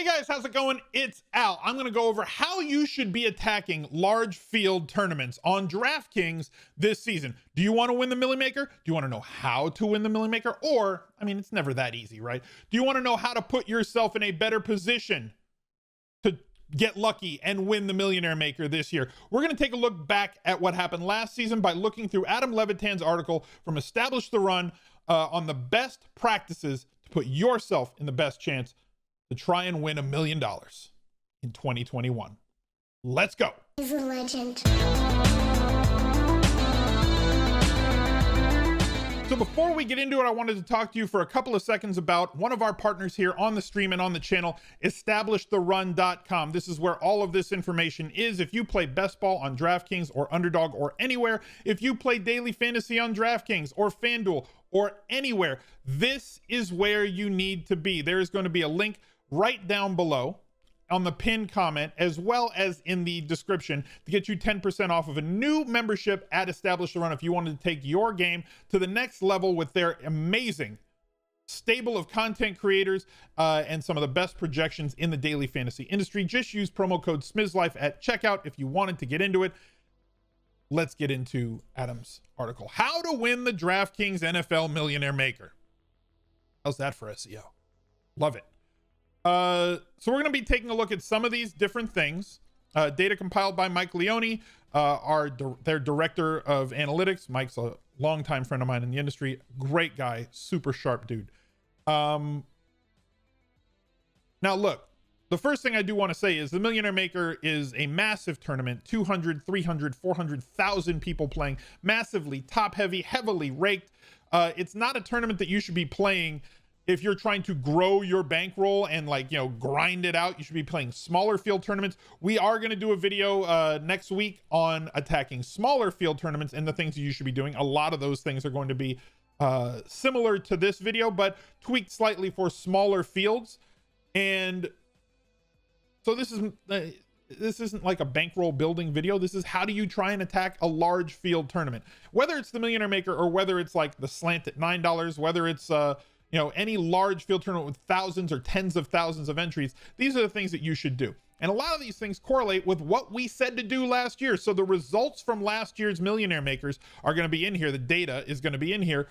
Hey guys, how's it going? It's Al. I'm going to go over how you should be attacking large field tournaments on DraftKings this season. Do you want to win the Millie Maker? Do you want to know how to win the Millie Maker? Or, I mean, it's never that easy, right? Do you want to know how to put yourself in a better position to get lucky and win the Millionaire Maker this year? We're going to take a look back at what happened last season by looking through Adam Levitan's article from Establish the Run on the best practices to put yourself in the best chance to try and win $1 million in 2021. Let's go. He's a legend. So before we get into it, I wanted to talk to you for a couple of seconds about one of our partners here on the stream and on the channel, EstablishTheRun.com. This is where all of this information is. If you play best ball on DraftKings or Underdog or anywhere, if you play daily fantasy on DraftKings or FanDuel or anywhere, this is where you need to be. There is going to be a link right down below on the pinned comment, as well as in the description, to get you 10% off of a new membership at Establish the Run if you wanted to take your game to the next level with their amazing stable of content creators and some of the best projections in the daily fantasy industry. Just use promo code SMIZLIFE at checkout if you wanted to get into it. Let's get into Adam's article. How to win the DraftKings NFL Millionaire Maker. How's that for SEO? Love it. So we're going to be taking a look at some of these different things. Data compiled by Mike Leone, their director of analytics. Mike's a longtime friend of mine in the industry. Great guy, super sharp dude. Now look, the first thing I do want to say is the Millionaire Maker is a massive tournament, 200, 300, 400,000 people playing, massively top heavy, heavily raked. It's not a tournament that you should be playing if you're trying to grow your bankroll and grind it out. You should be playing smaller field tournaments. We are going to do a video next week on attacking smaller field tournaments and the things that you should be doing. A lot of those things are going to be similar to this video, but tweaked slightly for smaller fields. And so this isn't like a bankroll building video. This is how do you try and attack a large field tournament, whether it's the Millionaire Maker or whether it's like the slant at $9, whether it's any large field tournament with thousands or tens of thousands of entries. These are the things that you should do. And a lot of these things correlate with what we said to do last year. So the results from last year's Millionaire Makers are going to be in here. The data is going to be in here,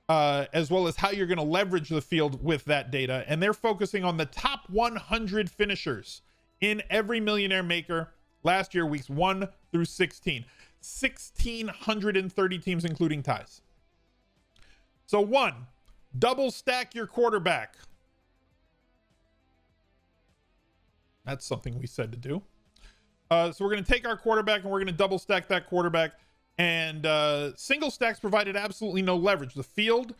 as well as how you're going to leverage the field with that data. And they're focusing on the top 100 finishers in every Millionaire Maker last year, weeks 1 through 16. 1,630 teams, including ties. So 1, double stack your quarterback. That's something we said to do. So we're going to take our quarterback and we're going to double stack that quarterback. And single stacks provided absolutely no leverage. The field,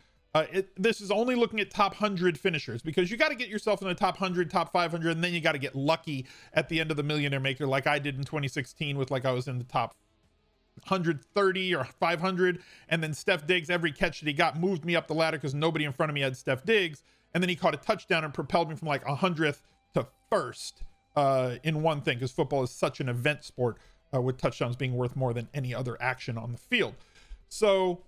this is only looking at top 100 finishers, because you got to get yourself in the top 100, top 500, and then you got to get lucky at the end of the Millionaire Maker, like I did in 2016 with I was in the top 130 or 500, and then Steph Diggs, every catch that he got moved me up the ladder because nobody in front of me had Steph Diggs, and then he caught a touchdown and propelled me from 100th to 1st in one thing, because football is such an event sport with touchdowns being worth more than any other action on the field. So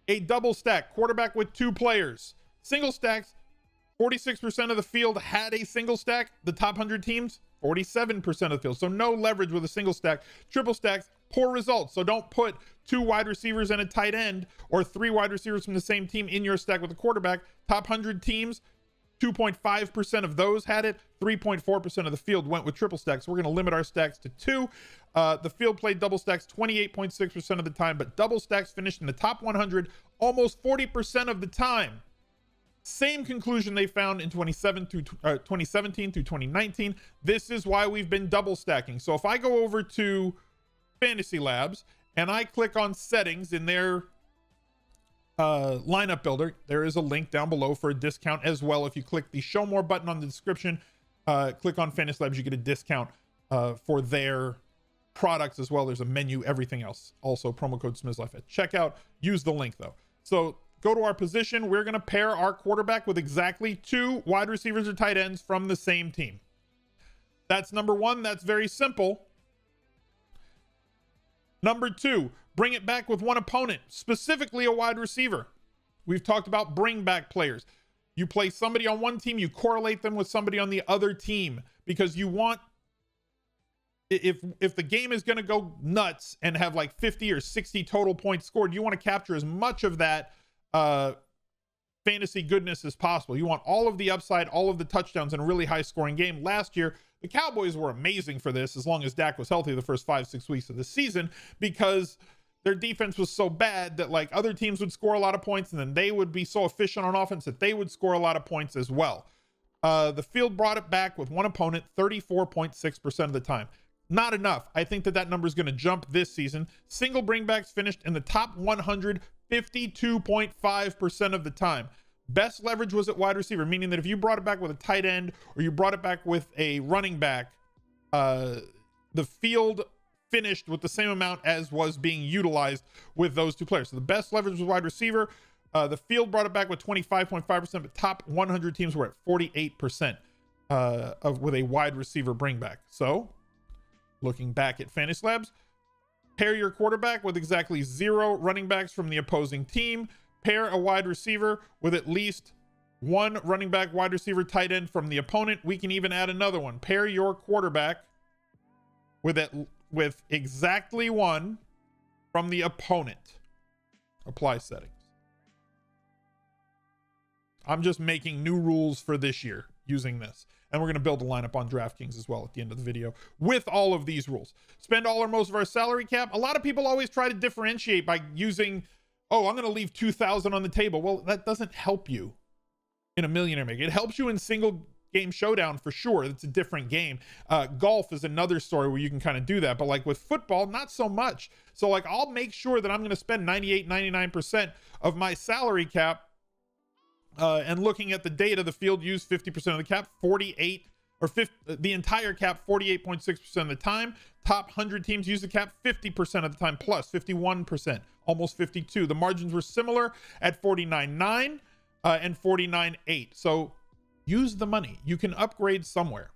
a double stack quarterback with 2 players. Single stacks, 46% of the field had a single stack. The top 100 teams, 47% of the field. So no leverage with a single stack. Triple stacks, poor results. So don't put 2 wide receivers and a tight end or 3 wide receivers from the same team in your stack with a quarterback. Top 100 teams, 2.5% of those had it. 3.4% of the field went with triple stacks. So we're going to limit our stacks to 2. The field played double stacks 28.6% of the time, but double stacks finished in the top 100 almost 40% of the time. Same conclusion they found in 2017 through 2019. This is why we've been double stacking. So if I go over to Fantasy Labs and I click on settings in their lineup builder, there is a link down below for a discount as well. If you click the show more button on the description, click on Fantasy Labs, you get a discount for their products as well. There's a menu, everything else. Also promo code SMIZLIFE at checkout. Use the link though. So go to our position. We're going to pair our quarterback with exactly 2 wide receivers or tight ends from the same team. That's number 1. That's very simple. Number 2, bring it back with one opponent, specifically a wide receiver. We've talked about bring back players. You play somebody on one team, you correlate them with somebody on the other team, because you want, if the game is going to go nuts and have like 50 or 60 total points scored, you want to capture as much of that fantasy goodness as possible. You want all of the upside, all of the touchdowns in a really high scoring game. Last year, the Cowboys were amazing for this, as long as Dak was healthy the first 5-6 weeks of the season, because their defense was so bad that like other teams would score a lot of points, and then they would be so efficient on offense that they would score a lot of points as well. The field brought it back with one opponent 34.6% of the time. Not enough. I think that number is going to jump this season. Single bringbacks finished in the top 100 52.5% of the time. Best leverage was at wide receiver, meaning that if you brought it back with a tight end or you brought it back with a running back, the field finished with the same amount as was being utilized with those two players. So the best leverage was wide receiver. The field brought it back with 25.5%, but top 100 teams were at 48% with a wide receiver bringback. So looking back at Fantasy Labs, pair your quarterback with exactly 0 running backs from the opposing team. Pair a wide receiver with at least 1 running back, wide receiver, tight end from the opponent. We can even add another one. Pair your quarterback with exactly 1 from the opponent. Apply settings. I'm just making new rules for this year using this. And we're going to build a lineup on DraftKings as well at the end of the video with all of these rules. Spend all or most of our salary cap. A lot of people always try to differentiate by using, oh, I'm going to leave $2,000 on the table. Well, that doesn't help you in a millionaire make. It helps you in single game showdown for sure. It's a different game. Golf is another story where you can kind of do that. But like with football, not so much. So like I'll make sure that I'm going to spend 98, 99% of my salary cap. And looking at the data, the field used 50% of the cap, 48 or 50, the entire cap 48.6% of the time. Top 100 teams use the cap 50% of the time, plus 51%, almost 52. The margins were similar at 49.9 and 49.8. So use the money. You can upgrade somewhere.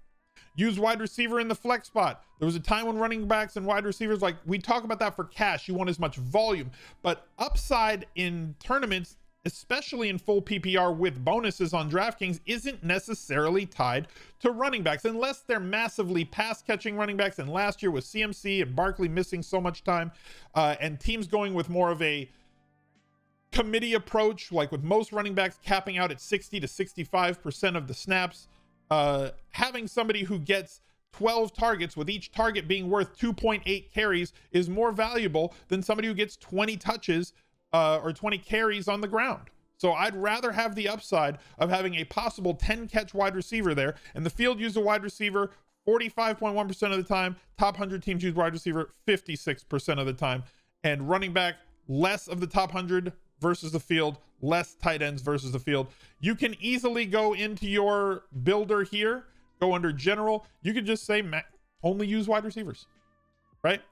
Use wide receiver in the flex spot. There was a time when running backs and wide receivers, like we talk about that for cash, you want as much volume, but upside in tournaments, especially in full PPR with bonuses on DraftKings, isn't necessarily tied to running backs unless they're massively pass catching running backs. And last year with CMC and Barkley missing so much time and teams going with more of a committee approach, like with most running backs capping out at 60 to 65% of the snaps, having somebody who gets 12 targets with each target being worth 2.8 carries is more valuable than somebody who gets 20 touches or 20 carries on the ground. So I'd rather have the upside of having a possible 10 catch wide receiver there, and the field used a wide receiver 45.1% of the time. Top 100 teams use wide receiver 56% of the time, and running back less of the top 100 versus the field, less tight ends versus the field. You can easily go into your builder here, go under general. You can just say only use wide receivers, right?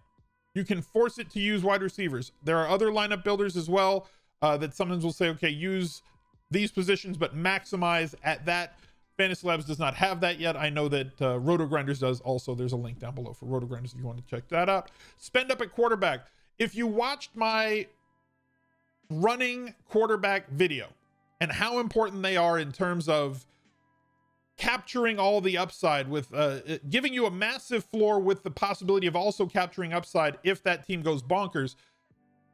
You can force it to use wide receivers. There are other lineup builders as well that sometimes will say, okay, use these positions, but maximize at that. Fantasy Labs does not have that yet. I know that rotogrinders does also. There's a link down below for rotogrinders if you want to check that out. Spend up at quarterback. If you watched my running quarterback video and how important they are in terms of capturing all the upside with giving you a massive floor with the possibility of also capturing upside if that team goes bonkers.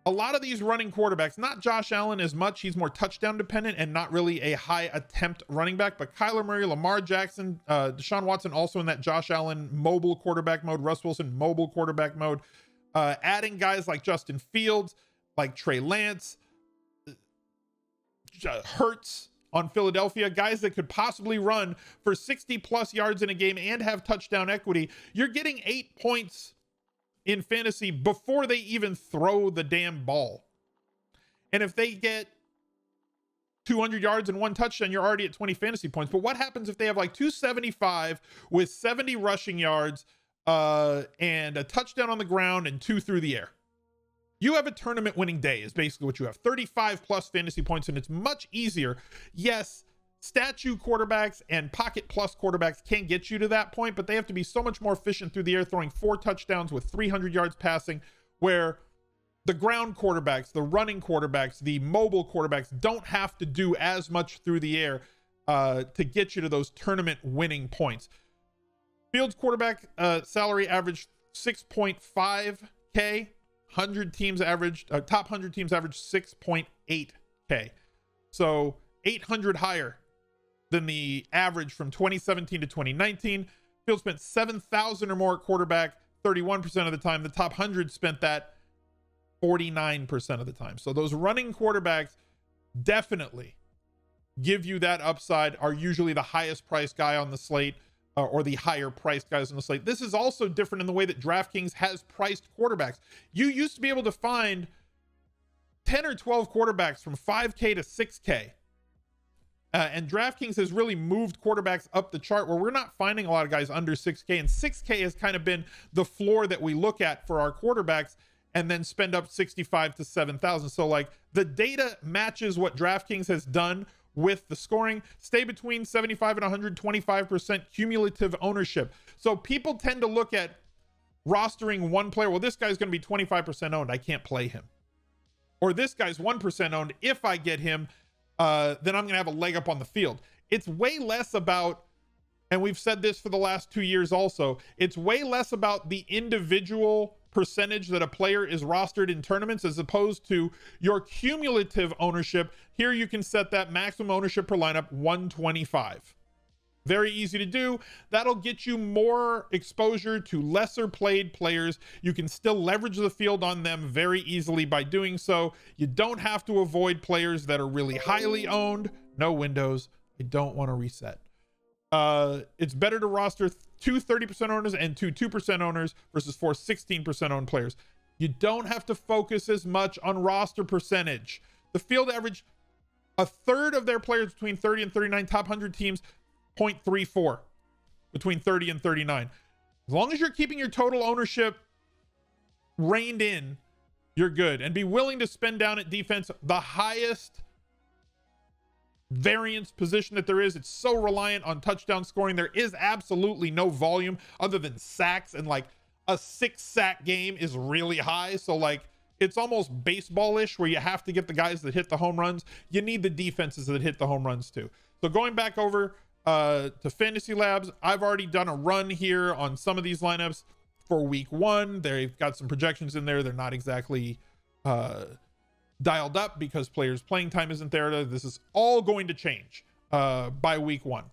A lot of these running quarterbacks, not Josh Allen as much, he's more touchdown dependent and not really a high attempt running back, but Kyler Murray, Lamar Jackson, Deshaun Watson also in that Josh Allen mobile quarterback mode, Russ Wilson mobile quarterback mode, adding guys like Justin Fields, like Trey Lance, Hurts on Philadelphia, guys that could possibly run for 60 plus yards in a game and have touchdown equity. You're getting 8 points in fantasy before they even throw the damn ball. And if they get 200 yards and 1 touchdown, you're already at 20 fantasy points. But what happens if they have like 275 with 70 rushing yards and a touchdown on the ground and 2 through the air? You have a tournament winning day is basically what you have. 35 plus fantasy points, and it's much easier. Yes, statue quarterbacks and pocket plus quarterbacks can get you to that point, but they have to be so much more efficient through the air, throwing 4 touchdowns with 300 yards passing, where the ground quarterbacks, the running quarterbacks, the mobile quarterbacks don't have to do as much through the air. to get you to those tournament winning points. Fields quarterback salary averaged 6.5K. 100 teams averaged, top 100 teams averaged 6.8K. So 800 higher than the average from 2017 to 2019. Fields spent 7,000 or more at quarterback 31% of the time. The top 100 spent that 49% of the time. So those running quarterbacks definitely give you that upside, are usually the highest priced guy on the slate, or the higher priced guys on the slate. This is also different in the way that DraftKings has priced quarterbacks. You used to be able to find 10 or 12 quarterbacks from 5K to 6K. And DraftKings has really moved quarterbacks up the chart where we're not finding a lot of guys under 6K, and 6K has kind of been the floor that we look at for our quarterbacks and then spend up 65 to 7,000. So like the data matches what DraftKings has done with the scoring. Stay between 75 and 125% cumulative ownership. So people tend to look at rostering one player. Well, this guy's going to be 25% owned. I can't play him. Or this guy's 1% owned. If I get him, then I'm going to have a leg up on the field. It's way less about, and we've said this for the last 2 years also, it's way less about the individual percentage that a player is rostered in tournaments as opposed to your cumulative ownership. Here you can set that maximum ownership per lineup 125. Very easy to do. That'll get you more exposure to lesser played players. You can still leverage the field on them very easily by doing so. You don't have to avoid players that are really highly owned. No windows. I don't want to reset. It's better to roster two 30% owners and two 2% owners versus four 16% owned players. You don't have to focus as much on roster percentage. The field average a third of their players between 30 and 39, top 100 teams 0.34 between 30 and 39. As long as you're keeping your total ownership reined in, you're good. And be willing to spend down at defense. The highest variance position that there is, it's so reliant on touchdown scoring. There is absolutely no volume other than sacks, and like a 6-sack game is really high. So like it's almost baseball-ish where you have to get the guys that hit the home runs. You need the defenses that hit the home runs too. So going back over to Fantasy Labs, I've already done a run here on some of these lineups for week 1. They've got some projections in there. They're not exactly dialed up because players' playing time isn't there. This is all going to change by week 1.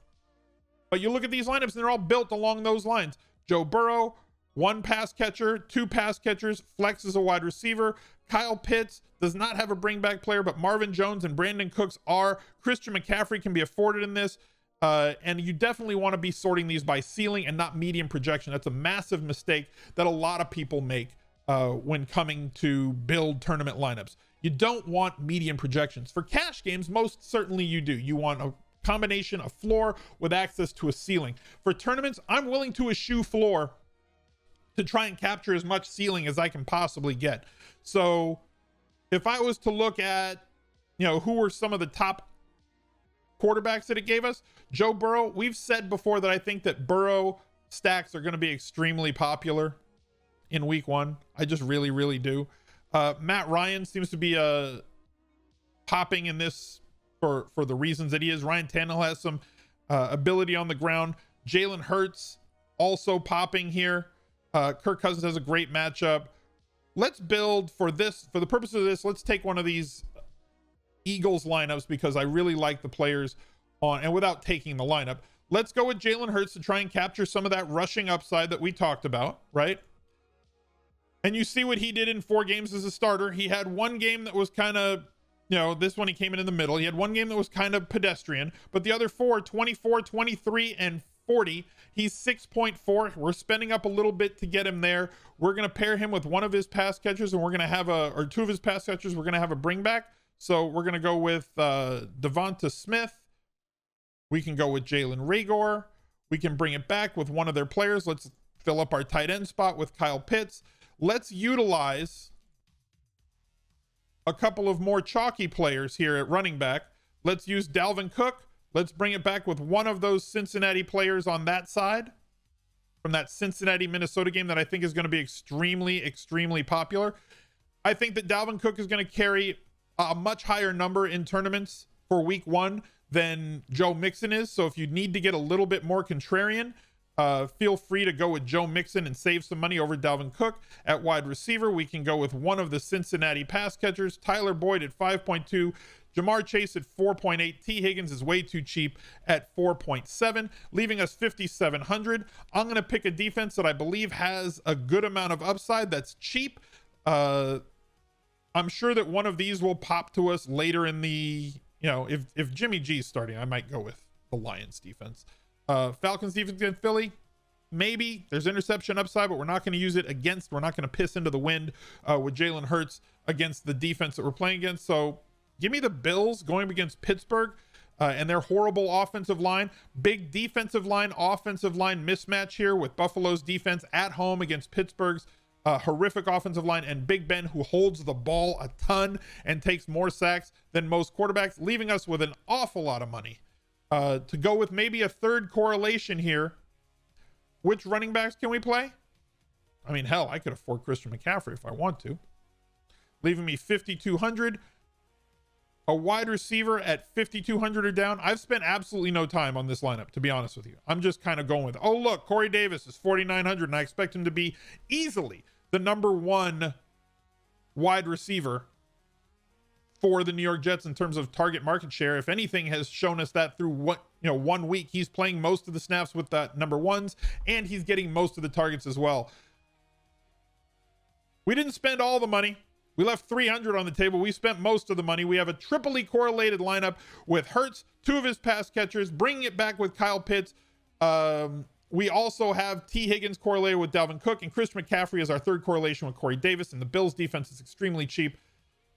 But you look at these lineups and they're all built along those lines. Joe Burrow, 1 pass catcher, 2 pass catchers, flex as a wide receiver. Kyle Pitts does not have a bring back player, but Marvin Jones and Brandon Cooks are. Christian McCaffrey can be afforded in this. And you definitely want to be sorting these by ceiling and not median projection. That's a massive mistake that a lot of people make when coming to build tournament lineups. You don't want median projections. For cash games, most certainly you do. You want a combination of floor with access to a ceiling. For tournaments, I'm willing to eschew floor to try and capture as much ceiling as I can possibly get. So if I was to look at, who were some of the top quarterbacks that it gave us, Joe Burrow, we've said before that I think that Burrow stacks are going to be extremely popular in week 1. I just really, really do. Matt Ryan seems to be popping in this for the reasons that he is. Ryan Tannehill has some ability on the ground. Jalen Hurts also popping here. Kirk Cousins has a great matchup. Let's build for the purpose of this. Let's take one of these Eagles lineups because I really like the players on, and without taking the lineup, let's go with Jalen Hurts to try and capture some of that rushing upside that we talked about, right? And you see what he did in 4 games as a starter. He had 1 game that was kind of, this one he came in the middle. He had 1 game that was kind of pedestrian, but the other 4, 24, 23, and 40. He's 6.4. We're spending up a little bit to get him there. We're going to pair him with one of his pass catchers, and we're going to have or 2 of his pass catchers. We're going to have a bring back. So we're going to go with Devonta Smith. We can go with Jalen Reagor. We can bring it back with one of their players. Let's fill up our tight end spot with Kyle Pitts. Let's utilize a couple of more chalky players here at running back. Let's use Dalvin Cook. Let's bring it back with one of those Cincinnati players on that side from that Cincinnati-Minnesota game that I think is going to be extremely, extremely popular. I think that Dalvin Cook is going to carry a much higher number in tournaments for week 1 than Joe Mixon is. So if you need to get a little bit more contrarian, feel free to go with Joe Mixon and save some money over Dalvin Cook. At wide receiver, we can go with one of the Cincinnati pass catchers, Tyler Boyd at 5.2, Jamar Chase at 4.8. T. Higgins is way too cheap at 4.7, leaving us 5,700. I'm going to pick a defense that I believe has a good amount of upside that's cheap. I'm sure that one of these will pop to us later in the, if Jimmy G is starting, I might go with the Lions defense. Falcons defense against Philly, maybe there's interception upside, but we're not going to use it against, we're not going to piss into the wind with Jalen Hurts against the defense that we're playing against. So give me the Bills going against Pittsburgh and their horrible offensive line. Big defensive line, offensive line mismatch here with Buffalo's defense at home against Pittsburgh's horrific offensive line, and Big Ben, who holds the ball a ton and takes more sacks than most quarterbacks, leaving us with an awful lot of money. To go with maybe a third correlation here, which running backs can we play? I mean, hell, I could afford Christian McCaffrey if I want to. Leaving me 5,200. A wide receiver at 5,200 or down. I've spent absolutely no time on this lineup, to be honest with you. I'm just kind of going with, oh, look, Corey Davis is 4,900, and I expect him to be easily the number one wide receiver for the New York Jets in terms of target market share. If anything has shown us that through 1 week, he's playing most of the snaps with that number ones, and he's getting most of the targets as well. We didn't spend all the money. We left 300 on the table. We spent most of the money. We have a triply correlated lineup with Hurts, 2 of his pass catchers, bringing it back with Kyle Pitts. We also have T. Higgins correlated with Dalvin Cook, and Chris McCaffrey is our third correlation with Corey Davis, and the Bills defense is extremely cheap.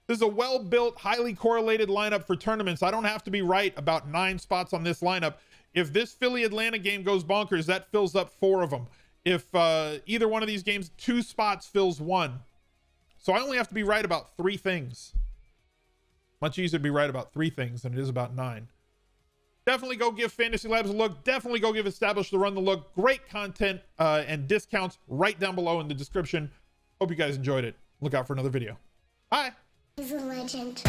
This is a well-built, highly correlated lineup for tournaments. I don't have to be right about 9 spots on this lineup. If this Philly-Atlanta game goes bonkers, that fills up 4 of them. If either one of these games, 2 spots fills 1. So I only have to be right about 3 things. Much easier to be right about 3 things than it is about 9. Definitely go give Fantasy Labs a look. Definitely go give Established the Run the look. Great content and discounts right down below in the description. Hope you guys enjoyed it. Look out for another video. Bye. He's a legend.